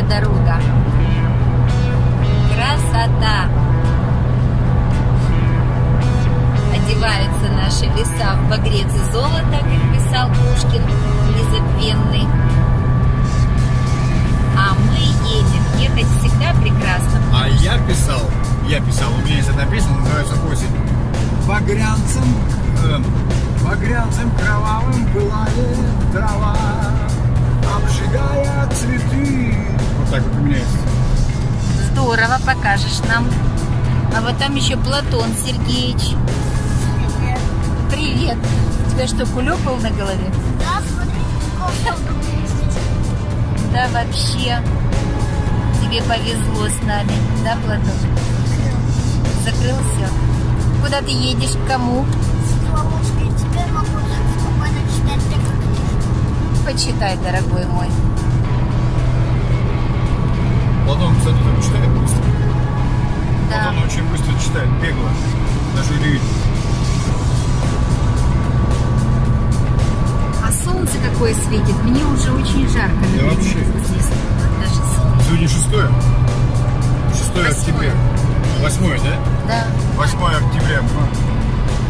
дорога. Красота! Одеваются наши леса в багрец и золото, как писал Пушкин незабвенный. А мы едем. Ехать всегда прекрасно. А я писал, у меня есть одна песня, называется «Осень». Багрянцем кровавым пылает трава, обжигая цветы. Вот так вот у меня есть. Здорово, покажешь нам. А вот там еще Платон Сергеевич. Привет. Привет. У тебя что, кулек был на голове? Да, смотри, какой есть. Да, вообще. Тебе повезло с нами. Да, Платон? Закрыл все. Куда ты едешь? К кому? Славушка, теперь могу спокойно читать такую книжку. Почитай, дорогой мой. Платон, кстати, там читает быстро. Да. Платон очень быстро читает, бегло. Даже удивительно. А солнце какое светит. Мне уже очень жарко. Да вообще. Здесь. Даже Сегодня 6 октября. 8, да? да. 8 октября.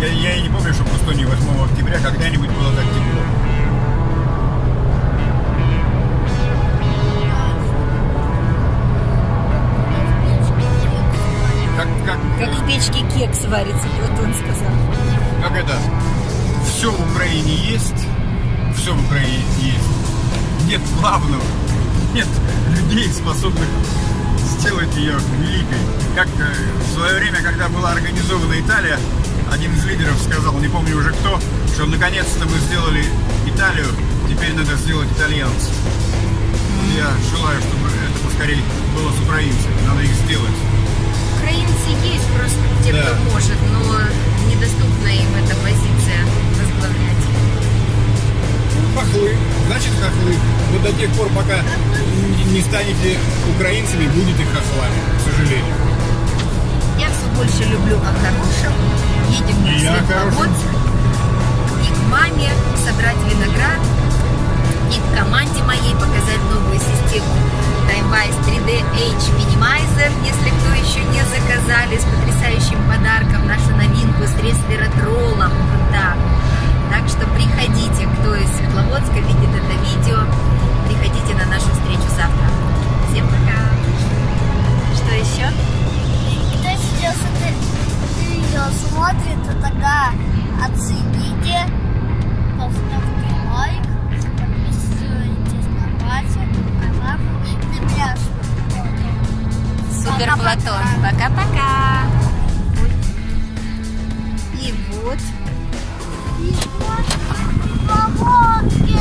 Я и не помню, что в Эстонии 8 октября когда-нибудь было так тепло. Как в печке кекс варится, Платон сказал. Как это? Все в Украине есть. Все в Украине есть. Нет главного. Нет людей, способных сделать ее великой. Как в свое время, когда была организована Италия, один из лидеров сказал, не помню уже кто, что наконец-то мы сделали Италию, теперь надо сделать итальянцев. Я желаю, чтобы это поскорее было с украинцами. Надо их сделать. Украинцы есть, просто те, Да. кто может, но недоступна им эта позиция возглавлять. Хохлы. Значит, хохлы. Вот до тех пор, пока не станете украинцами, будете хохлами, к сожалению. Я все больше люблю о хорошем. Едем мы в И о Светловодск. И к маме собрать виноград. И к команде моей показать новую систему Timewise 3D H Minimizer, если кто еще не заказали, с потрясающим подарком нашу новинку с ресвератролом. Да. Так что приходите, кто из Светловодска видит это видео, приходите на нашу встречу завтра. Всем пока! Что еще? Кто сейчас это видео смотрит, то тогда оцените, поставьте лайк, подписывайтесь на Батю, на маму, на меня. Супер Платон. Пока-пока. И вот. И вот Славонки!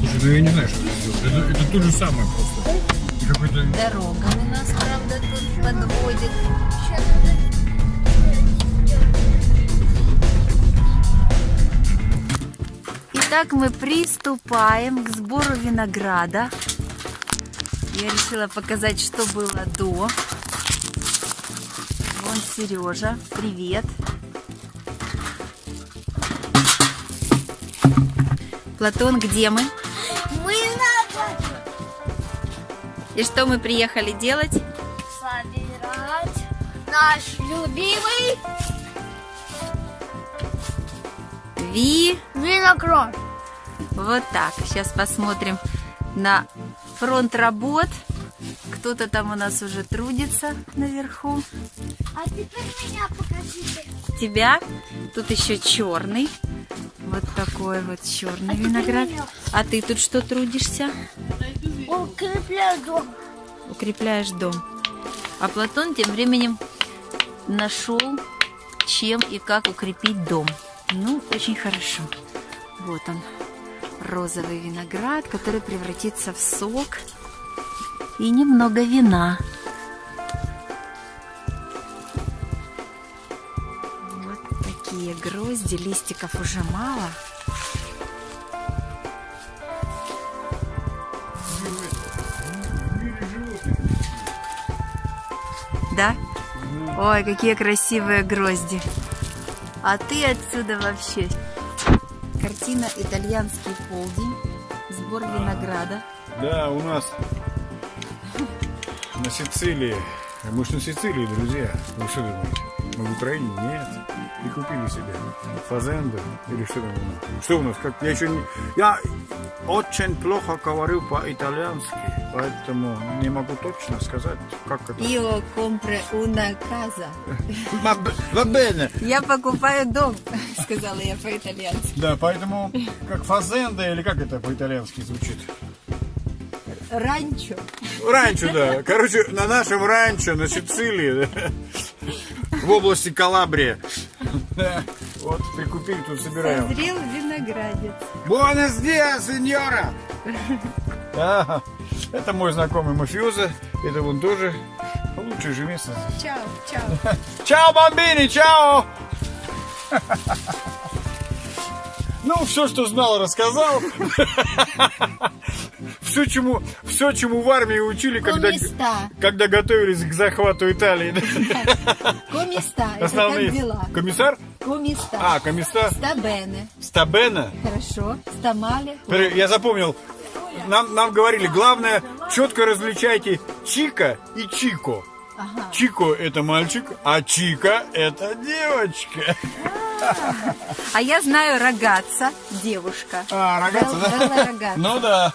Слушай, ну я не знаю, что это сделать. Это то же самое просто. И какой-то... Дорогами нас, правда, тут подводит. Итак, мы приступаем к сбору винограда. Я решила показать, что было до. Вон Сережа, привет. Платон, где мы? Мы на дачу И что мы приехали делать? собирать наш любимый виноград. Вот так. Сейчас посмотрим на фронт работ. Кто-то там у нас уже трудится наверху. А теперь меня покажите. Тебя. Тут еще черный. Вот такой вот черный виноград. А ты тут что трудишься? Укрепляю дом. Укрепляешь дом. А Платон тем временем нашел, чем и как укрепить дом. Ну, очень хорошо. Вот он, розовый виноград, который превратится в сок и немного вина. Вот такие грозди, листиков уже мало. Да? Ой, какие красивые грозди. А ты отсюда вообще. Картина «Итальянский полдень». Сбор винограда. Да, у нас на Сицилии. Мы же на Сицилии, друзья. Вы что думаете? Мы в Украине? Нет. И купили себе фазенду. Или что там у нас? Что у нас? Как? Я еще не... Я очень плохо говорю по-итальянски. Поэтому не могу точно сказать, как это. Io compro una casa. Va bene. Я покупаю дом, сказала я по-итальянски. Да, поэтому как фазенда, или как это по-итальянски звучит? Ранчо. Ранчо, да. Короче, на нашем ранчо, на Сицилии, да, в области Калабрия. Да, вот прикупили, тут собираем. Созрел виноградец. Buenos días, сеньора! Да, это мой знакомый мафиоза. Это вон тоже лучшее же место здесь. Чао, чао. Чао, бомбини, чао! Ну, все, что знал, рассказал. Все, чему в армии учили, когда готовились к захвату Италии. Комиста. Основные. Это как дела? Комиссар? Комиста. А, комиссар. Стабене. Стабена? Хорошо. Стамали. Я запомнил. Нам говорили, главное, четко различайте Чика и Чико. Ага. Чико это мальчик, а Чика это девочка. А я знаю рогатца, девушка. А, рогатца, да? Белла рогатца. Ну да.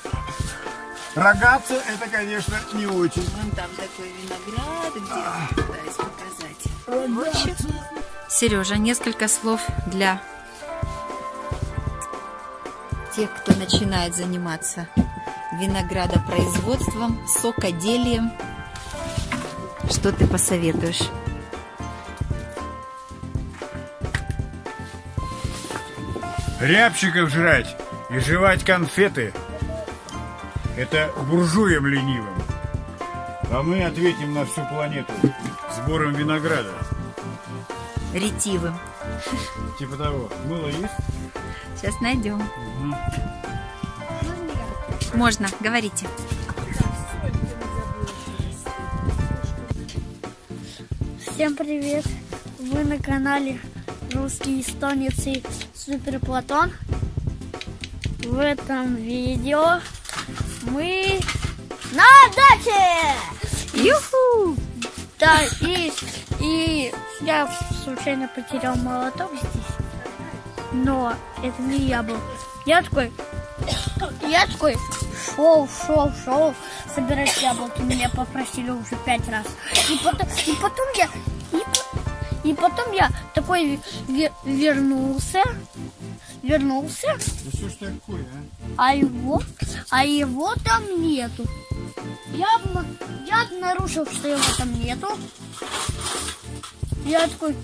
Рогатца это, конечно, не очень. Вон там такой виноград, где пытаюсь показать. В общем, Сережа, несколько слов для тех, кто начинает заниматься виноградопроизводством, сокоделием. Что ты посоветуешь? Рябчиков жрать и жевать конфеты — это буржуям ленивым. А мы ответим на всю планету сбором винограда. Ретивым. Типа того. Мыло есть? Сейчас найдем. Можно, говорите. Всем привет! Вы на канале Русский эстонец и Супер Платон. В этом видео мы на даче! Юху! Да, и я случайно потерял молоток здесь, но это не я был. Я такой шел собирать яблоки. Меня попросили уже 5 раз. И потом я такой вернулся. Ну что ж такое, А его там нету. Я обнаружил, что его там нету. Я такой,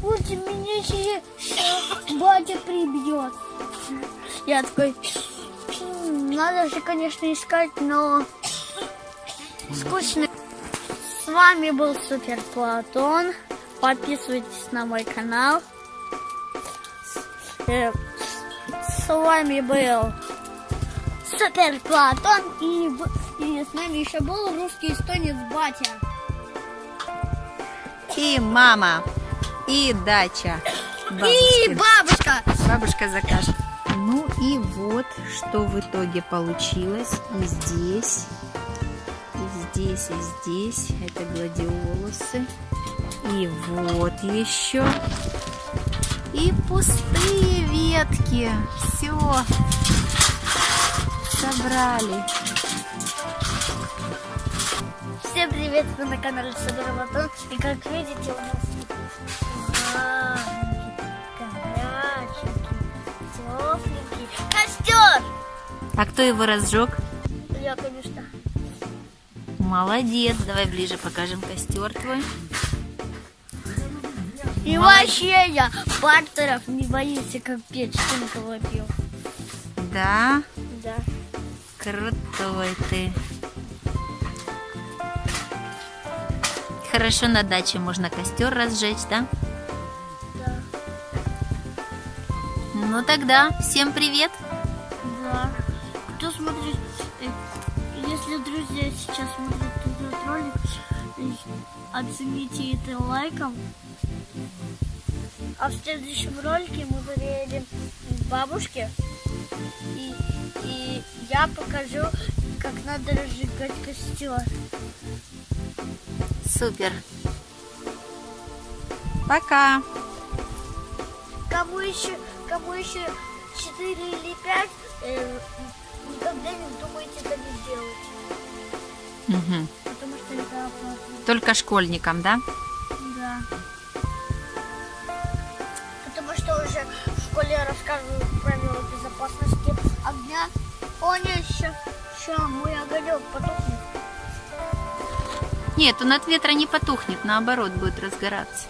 вот меня сейчас батя прибьет. Я такой, надо же, конечно, искать, но скучно. С вами был Супер Платон. Подписывайтесь на мой канал. С вами был Супер Платон. И с нами еще был русский эстонец батя. И мама, и дача. И бабушка. Бабушка закажет. Ну и вот, что в итоге получилось. И здесь, и здесь, и здесь. Это гладиолусы. И вот еще. И пустые ветки. Все. Собрали. Всем привет, вы на канале Супер Платон. И как видите, у нас горяченький, тепленький костер. А кто его разжег? Я, конечно. Молодец. Давай ближе покажем костер твой. И вообще я факторов не боюсь, как печь тонкого пил. Да? Да. Крутой ты. Хорошо, на даче можно костер разжечь, да? Да. Ну тогда, всем привет. Да. Кто смотрит, если друзья сейчас смотрят этот ролик, Оцените это лайком. А в следующем ролике мы приедем к бабушке. И я покажу, как надо разжигать костер. Супер. Пока. Кому еще 4 или 5, никогда не думайте это не делать. Мгм. Потому что это опасно. Только школьникам, да? Да. Потому что уже в школе рассказывают правила безопасности огня. О, нет, еще мой огонек потухнет. Нет, он от ветра не потухнет, наоборот, будет разгораться.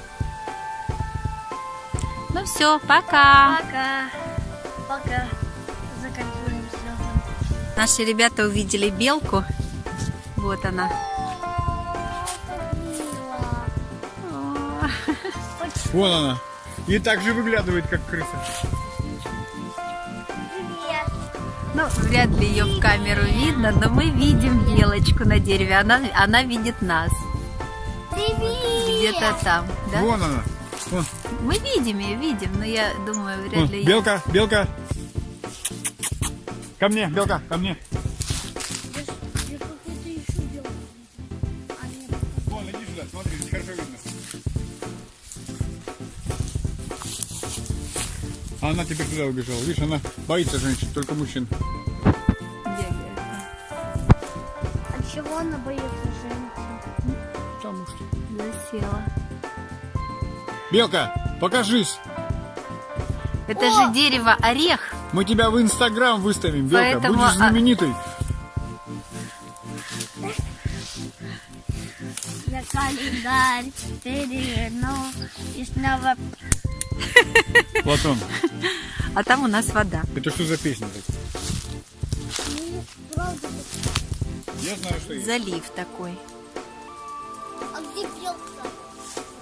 Ну все, пока. Пока. Заканчиваем сразу. Наши ребята увидели белку. Вот она. О, Вон она. И так же выглядывает, как крыса. Привет. Ну, вряд ли ее в камеру видно, но мы видим белочку на дереве. Она видит нас. Привет. Где-то там, да? Вон она. Вон. Мы видим ее, видим, но я думаю, вряд Вон. ли... Белка. Ко мне, белка, ко мне. Я какой-то еще делал. А нет. Вон, иди сюда, смотри, здесь хорошо видно. А она теперь туда убежала. Видишь, она боится женщин, только мужчин. бегает. От чего она боится женщин? Потому что. Засела. Белка, покажись. Это же дерево орех. Мы тебя в Инстаграм выставим, Белка. Поэтому, Будешь знаменитой. Я календарь переверну и снова... Платон, А там у нас вода. это что за песня такая? Ну, правда. Я знаю, что есть. Залив такой. А где белка?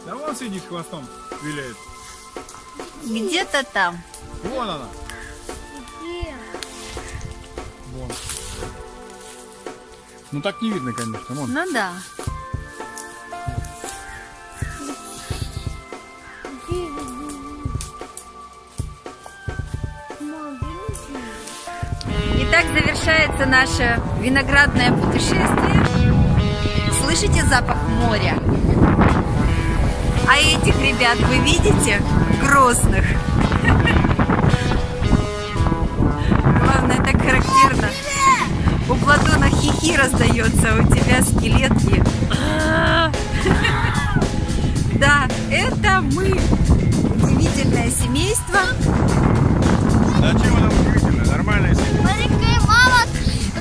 Да вон сидит хвостом, виляет. Где-то там. Вон она. Где? Вон. Ну так не видно, конечно. Вон. Ну да. Где? Мам, видите? Итак, завершается наше виноградное путешествие. Слышите запах моря? А этих ребят вы видите? Грустных. Главное, так характерно. У Платона хихи раздается, а у тебя скелетки. Да, это мы. Удивительное семейство. Да чего она удивительная? Нормальная семья. Маленькая мама,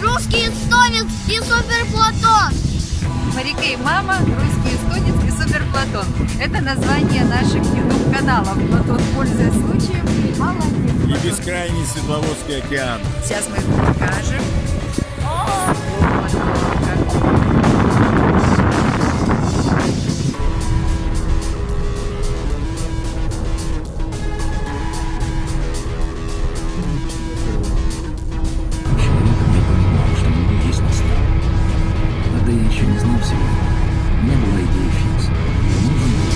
русский эстонец и супер Платон. Марика и мама, русский эстонец и супер Платон. Это название наших YouTube-каналов. Платон, пользуясь случаем, молодец. И бескрайний Светловодский океан. Сейчас мы их покажем. Вот как. Не понимал, что у него есть места. Тогда я еще не знал всего. У меня была идея фикс. Нужен был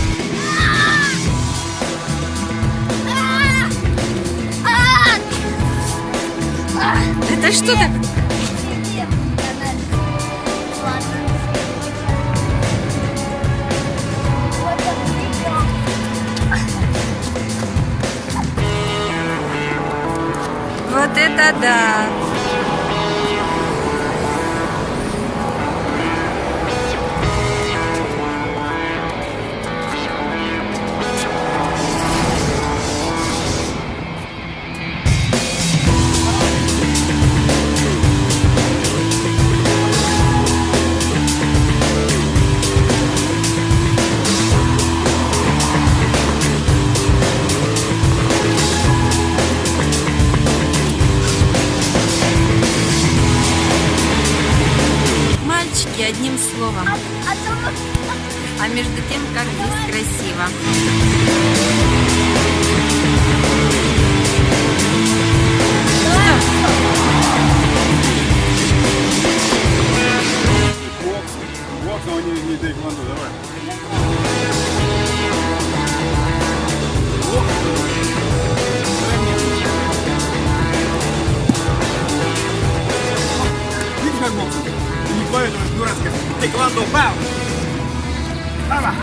Это что так? Вот это да! Мальчики, одним словом. А между тем, как здесь красиво. Вот снова не тэквондо, давай. О! Дай мне. Видишь, как бокс? И не твое, это дурацкое. Тэквондо, бам! Баба!